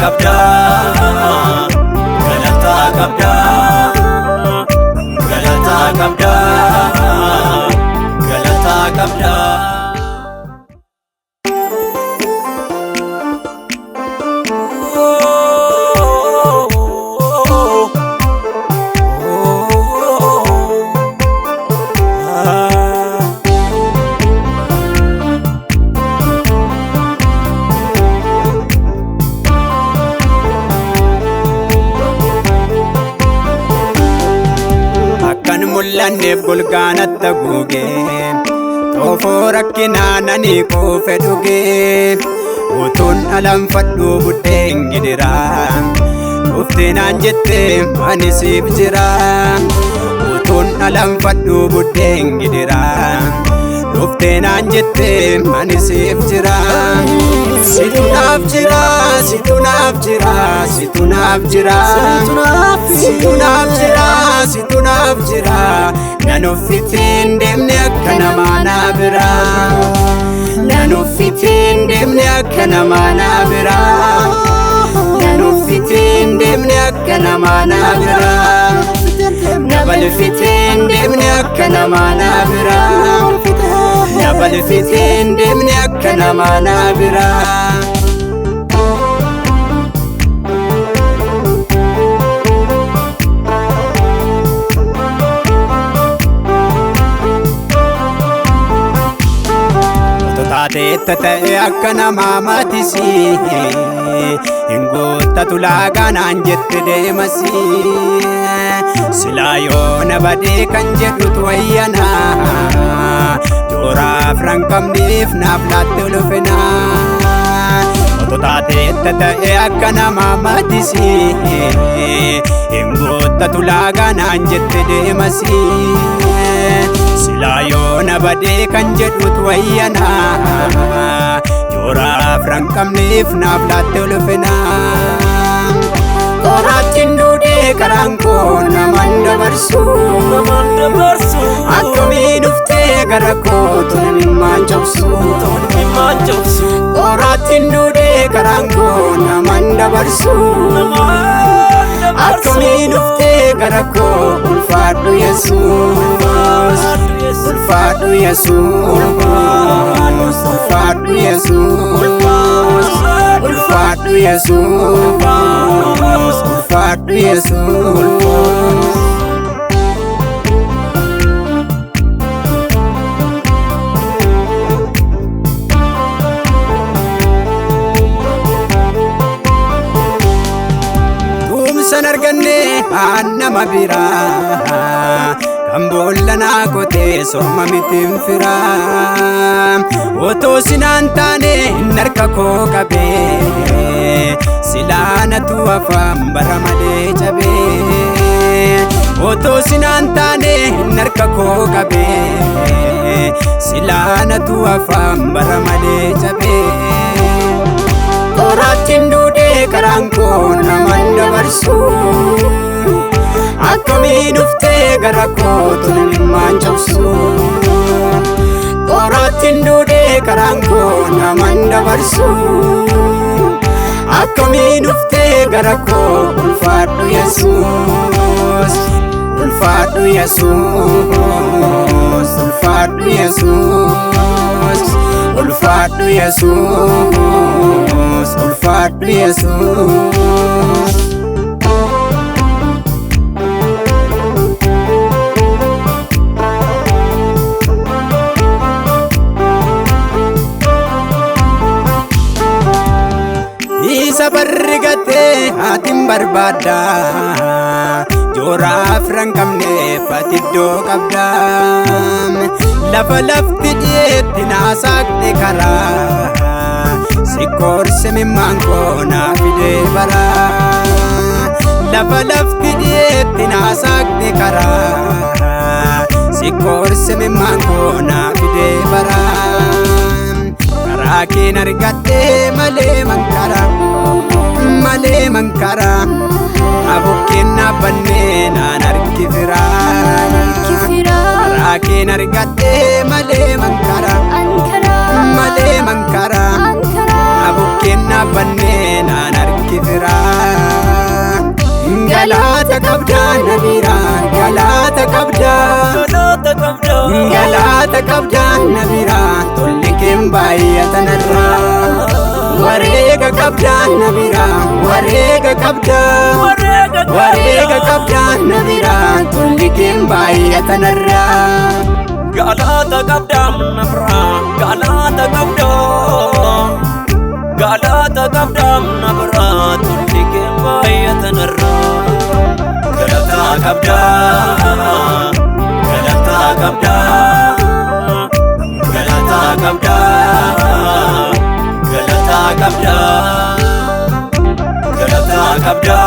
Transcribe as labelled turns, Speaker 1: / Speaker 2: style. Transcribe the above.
Speaker 1: qabda, galata qabda, galata qabda, galata qabda. Mul'anneef golgaanatti haguugee xoofoo rakkinaananii koofe dhugee utuun alanfadhu buddeen gidiraa dhufteenaan jettee ani siif jira. Utuun alanfadhu buddeen gidiraa dhufteenaan jettee ani siif jira. Situ naaf jira, situ naaf jira, situ naaf jira, situ naaf jira, situ naaf jira. Nan uffitiin deemne akka namaa naa bira, nan uffitiin deemne akka namaa naa bira, nan uffitiin deemne akka namaa naa bira, nabalfitiin deemne akka namaa naa bira, nabalfitiin deemne akka namaa naa bira. Taatee ta'e akka namaa maatisii hin goottatu laaganaan jette deemasi. Silaa yoo na badee kan jedhutu wayyana jooraaf ranqabniif naaf laatte ulfina. Taatee ta'e akka namaa maatisii hin goottatu laaganaan jette deemasi. Silaa yoo na badee kan jedhutu wayyana jooraaf ranqabniif naaf laatte ulfina. Qoraattiin duudhee karaan koo naman dabarsu, akkamiin dhuftee gara kootu namimmaan cabsu. Qoraattiin duudhee karaan koo naman dabarsu, akkamiin dhuftee gara koo ulfaadhu Yesuus, ulfaadhu Yesuus, ulfaadhu Yesuus, ulfaadhu Yesuus, ulfaadhu Yesuus. Tumsan arganne nama biraa kan boollanaa kotee somma mitiin firaa. Otoo sinaan taane hin harka koo qabee silaanatu afaan bara malee cabee. Otoo sinaan taane hin harka koo qabee silaanatu afaan bara malee cabee. Qoraattiin duudhee karaan koo naman dabarsu, akkamiin dhuftee gara kootu namimmaan cabsu. Qoraattiin duudhee karaan koo naman dabarsu, akkamiin dhuftee gara koo ulfaadhu Yesuus, ulfaadhu Yesuus, ulfaadhu Yesuus, ulfaadhu Yesuus, ulfaadhu Yesuus. Isa barrigatee hatin barbaada, jooraaf ranqabneef ati iddoo qabda. Lafa lafti dhiyeetti naasaaqxe karaa sikkoorse mimmaan koo naa fidee bara. Lafa lafti dhiyeetti naasaaqxe karaa sikkoorse mimmaan koo naa fidee bara. Karaa keen argadhee malee mankara, malee mankara. Abukkeen dhaabbannee naan harkifira. Karaa keen argadhee malee mankara, malee mankara. Abukkeen dhaabbannee naan harkifira. wareega qabda nabira galata qabda galata qabda nabira tolli kimbaayyatanarra wareega qabda nabira wareega qabda nabira tolli kimbaayyatanarra
Speaker 2: galata qabda nabira galata qabda nabira tolli kimbaayyatanarra galata qabda galata qabda galata qabda galata qabda galata qabda